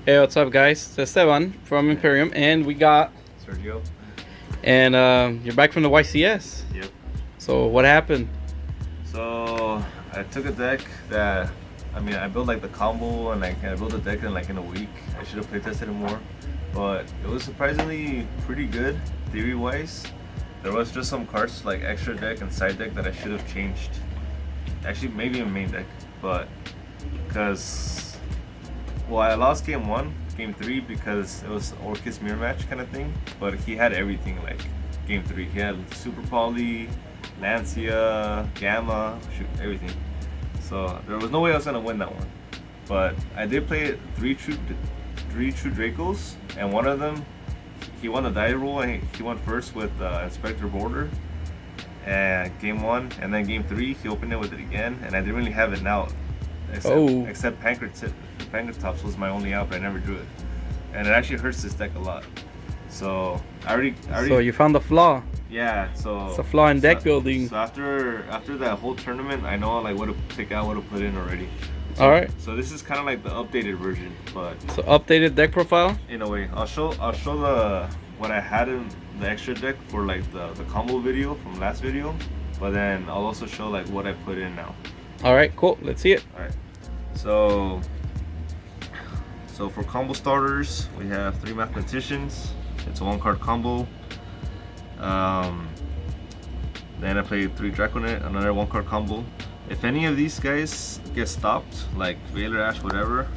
Hey, what's up, guys? It's Esteban from Imperium, and we got Sergio. and you're back from the YCS. Yep. So what happened? So I took a deck that, I built like the combo and I built a deck in a week. I should have play tested it more, but it was surprisingly pretty good theory wise. There was just some cards like extra deck and side deck that I should have changed. Actually, maybe a main deck, but because I lost game one, game three because it was Orcust mirror match kind of thing. But he had everything like game three. He had Super Poly, Lancia, Gamma, shoot, everything. So there was no way I was gonna win that one. But I did play three true Dracos, and one of them he won the die roll and he went first with Inspector Border. And game one, and then game three, he opened it with it again, and I didn't really have it out. Except Pankratops was my only out, but I never drew it, and it actually hurts this deck a lot. So I already. So you found the flaw. Yeah. So it's a flaw in deck building. So after that whole tournament, I know like what to take out, what to put in already. So, all right. So this is kind of like the updated version, but so updated deck profile. In a way, I'll show the what I had in the extra deck for like the combo video from last video, but then I'll also show like what I put in now. All right, cool. Let's see it. All right. So for combo starters, we have 3 Mathematicians. It's a 1-card combo. Then I played 3 Draconet, another 1-card combo. If any of these guys get stopped, like Veiler Ash, whatever,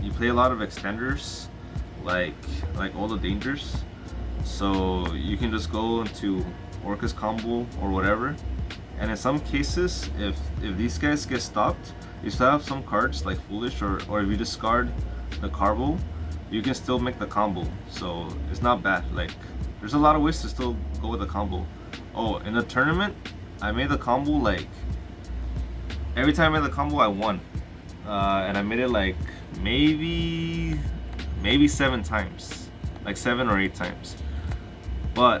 you play a lot of extenders, like all the dangers. So you can just go into Orcust combo or whatever. And in some cases, if these guys get stopped, you still have some cards like Foolish, or if you discard the Carbo, you can still make the combo. So it's not bad. Like there's a lot of ways to still go with the combo. Oh, in the tournament, I made the combo like every time I made the combo, I won, and I made it like maybe 7 times, like 7 or 8 times. But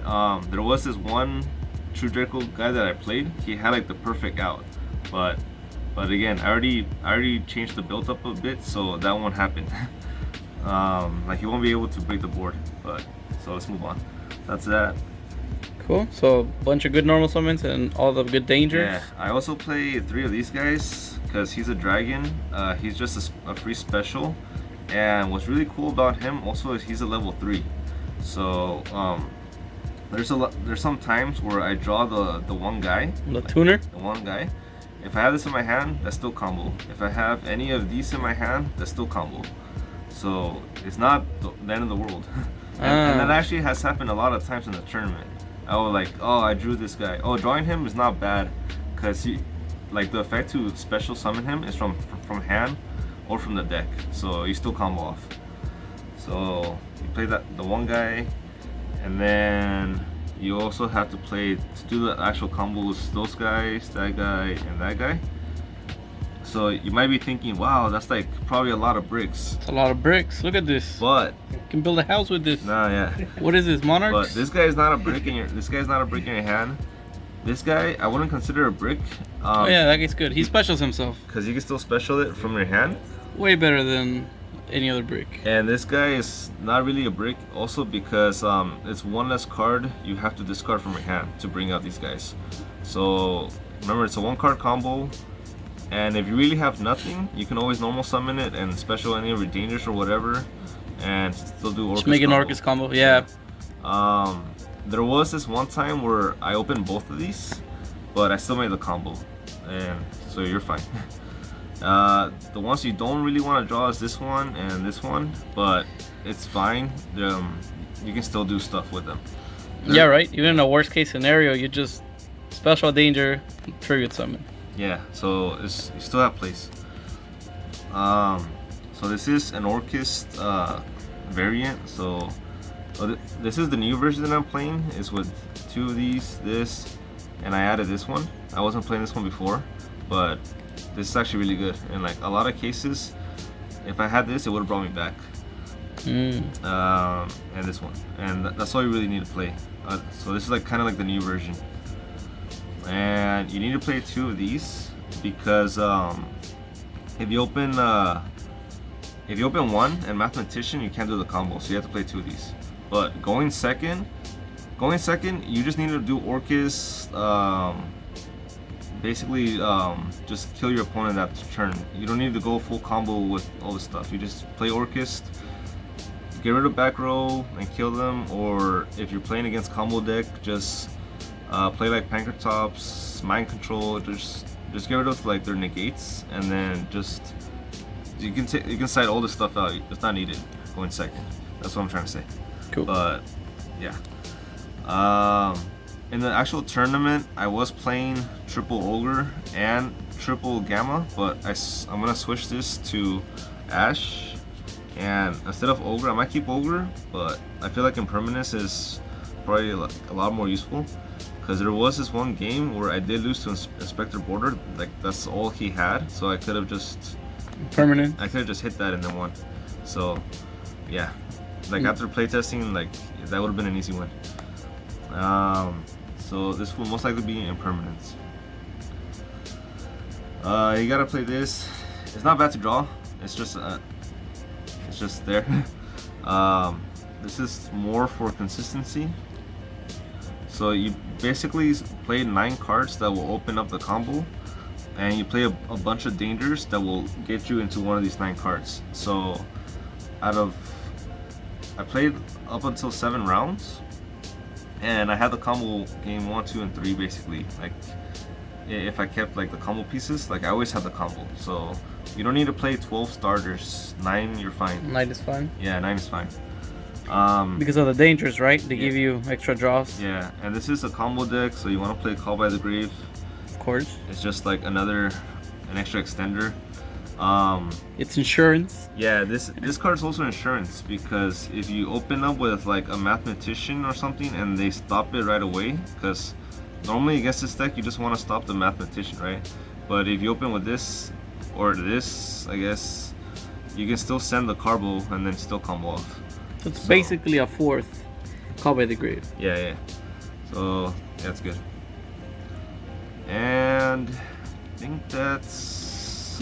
there was this one True Draco guy that I played. He had like the perfect out, but again, I already changed the build up a bit, so that won't happen. Like he won't be able to break the board. But so let's move on. That's that. Cool. So a bunch of good normal summons and all the good dangers. Yeah, I also play 3 of these guys because he's a dragon. He's just a free special, and what's really cool about him also is he's a level 3. So there's some times where I draw the one guy, the tuner. The one guy. If I have this in my hand, that's still combo. If I have any of these in my hand, that's still combo. So it's not the end of the world. And that actually has happened a lot of times in the tournament. I was like, oh, I drew this guy. Oh, drawing him is not bad, because he, like the effect to special summon him is from hand or from the deck. So you still combo off. So you play the one guy, and then you also have to play to do the actual combos. Those guys, that guy, and that guy. So you might be thinking, wow, that's like probably a lot of bricks. It's a lot of bricks. Look at this. But you can build a house with this. Nah, yeah. What is this, Monarchs? But this guy is not a brick in your. This guy's not a brick in your hand. This guy, I wouldn't consider a brick. Oh yeah, that guy's good. He specials himself. Because you can still special it from your hand. Way better than any other brick. And this guy is not really a brick, also because it's one less card you have to discard from your hand to bring out these guys. So remember, it's a 1-card combo. And if you really have nothing, you can always normal summon it and special any of your dangers or whatever, and still do Orcust. Just make an Orcust combo, yeah. There was this one time where I opened both of these, but I still made the combo, and so you're fine. The ones you don't really want to draw is this one and this one, but it's fine. You can still do stuff with them. Yeah, right. Even in a worst case scenario, you just special danger, tribute summon. Yeah, so you still have place. So this is an Orcust variant. So this is the new version that I'm playing. It's with 2 of these, this, and I added this one. I wasn't playing this one before, but this is actually really good. In like a lot of cases, if I had this, it would have brought me back. And this one, and that's all you really need to play. So this is like kind of like the new version. And you need to play 2 of these because if you open if you open one and Mathematician, you can't do the combo, so you have to play 2 of these. But going second, you just need to do Orcust. Basically, just kill your opponent that turn. You don't need to go full combo with all this stuff. You just play Orcust, get rid of back row and kill them. Or if you're playing against combo deck, just play like Pankratops, Mind Control. Just get rid of like their negates, and then just you can side all this stuff out. It's not needed going second. That's what I'm trying to say. Cool. But yeah. In the actual tournament, I was playing triple Ogre and triple Gamma, but I'm gonna switch this to Ash, and instead of Ogre, I might keep Ogre, but I feel like Impermanence is probably a lot more useful, because there was this one game where I did lose to Inspector Border, like that's all he had, so I could have just Permanent. I could have just hit that and then won. So yeah, like after playtesting, like that would have been an easy win. So this will most likely be Impermanence. You gotta play this. It's not bad to draw. It's just there. This is more for consistency. So you basically play 9 cards that will open up the combo, and you play a bunch of dangers that will get you into one of these 9 cards. So I played up until 7 rounds. And I had the combo game 1, 2, and 3 basically. Like, if I kept like the combo pieces, like I always had the combo. So you don't need to play 12 starters. 9, you're fine. 9 is fine. Yeah, 9 is fine. Because of the dangers, right? They give you extra draws. Yeah, and this is a combo deck, so you want to play Call by the Grave. Of course. It's just like an extra extender. It's insurance. Yeah, this card's also insurance, because if you open up with like a Mathematician or something and they stop it right away, because normally against this deck you just want to stop the Mathematician, right? But if you open with this or this, I guess you can still send the Carbo and then still combo off. So it's basically a 4th Call by the Grave. Yeah. So that's good. And I think that's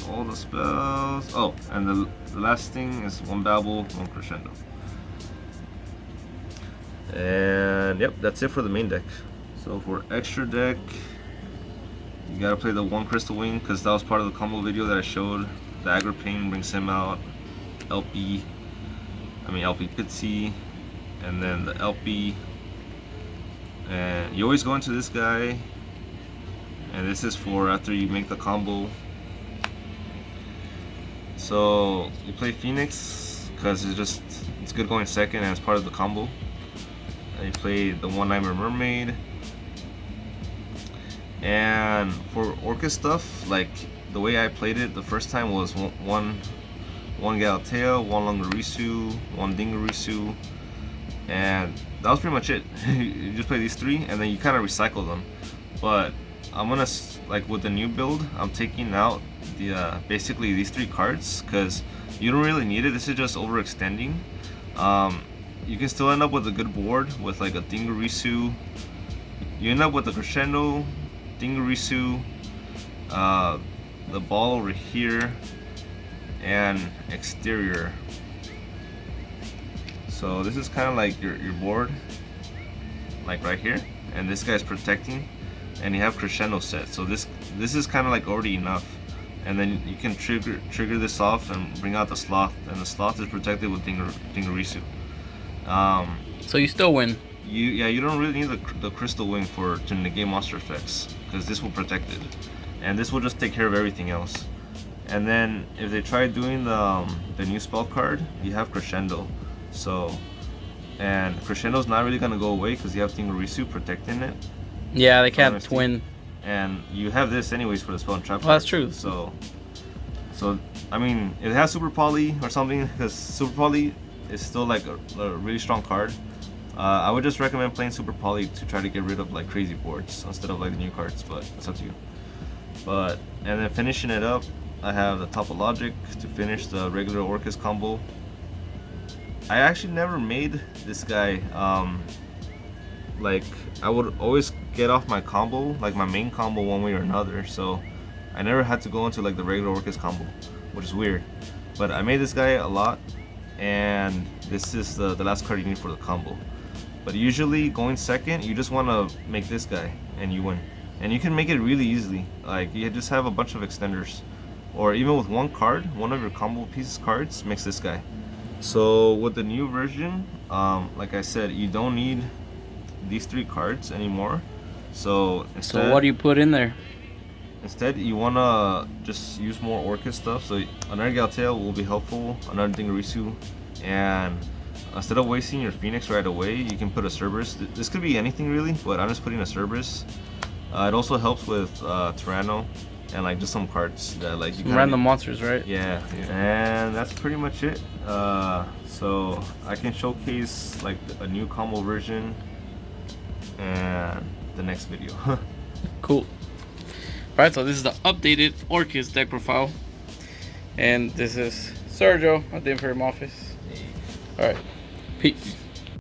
all the spells. Oh, and the last thing is 1 Babble, 1 Crescendo. And yep, that's it for the main deck. So for extra deck, you gotta play the 1 Crystal Wing, because that was part of the combo video that I showed. The Aggro Pain brings him out. LP Pitsy, and then the LP. And you always go into this guy, and this is for after you make the combo. So you play Phoenix because it's good going second and it's part of the combo. And you play the 1 Nightmare Mermaid. And for Orcust stuff, like the way I played it the first time was one Galatea, 1 Lungarisu, 1 Dingarisu, and that was pretty much it. You just play these 3 and then you kind of recycle them. But I'm gonna, like with the new build, I'm taking out the basically these 3 cards, because you don't really need it. This is just overextending. You can still end up with a good board with like a Dingarisu. You end up with a Crescendo, Dingarisu, the ball over here, and exterior. So this is kind of like your board, like right here, and this guy's protecting, and you have Crescendo set. So this is kind of like already enough. And then you can trigger this off and bring out the Sloth, and the Sloth is protected with Dingarisu. So you still win. You don't really need the Crystal Wing to negate monster effects, because this will protect it, and this will just take care of everything else. And then if they try doing the new spell card, you have Crescendo. So, and Crescendo's not really gonna go away because you have Dingarisu protecting it. Yeah, they can't twin. And you have this anyways for the spell and trap. Well, that's true. So I mean, it has Super Poly or something, because Super Poly is still like a really strong card. I would just recommend playing Super Poly to try to get rid of like crazy boards instead of like the new cards, but it's up to you. And then finishing it up, I have the Topologic to finish the regular Orcust combo. I actually never made this guy. Like I would always get off my combo, like my main combo, one way or another. So I never had to go into like the regular Orcust combo, which is weird. But I made this guy a lot, and this is the last card you need for the combo. But usually going second, you just want to make this guy and you win. And you can make it really easily. Like you just have a bunch of extenders, or even with one card, one of your combo pieces cards makes this guy. So with the new version, like I said, you don't need these 3 cards anymore. So instead, So what do you put in there? instead you wanna just use more Orcust stuff. So another Galtail will be helpful, another Dingarisu, and instead of wasting your Phoenix right away, you can put a Cerberus. This could be anything really, but I'm just putting a Cerberus. It also helps with Tyranno and like just some cards that like you Some random monsters, right? Yeah, and that's pretty much it. So I can showcase like a new combo version and the next video. Cool. Alright, so this is the updated Orcust deck profile. And this is Sergio at the Imperium office. Alright, peace.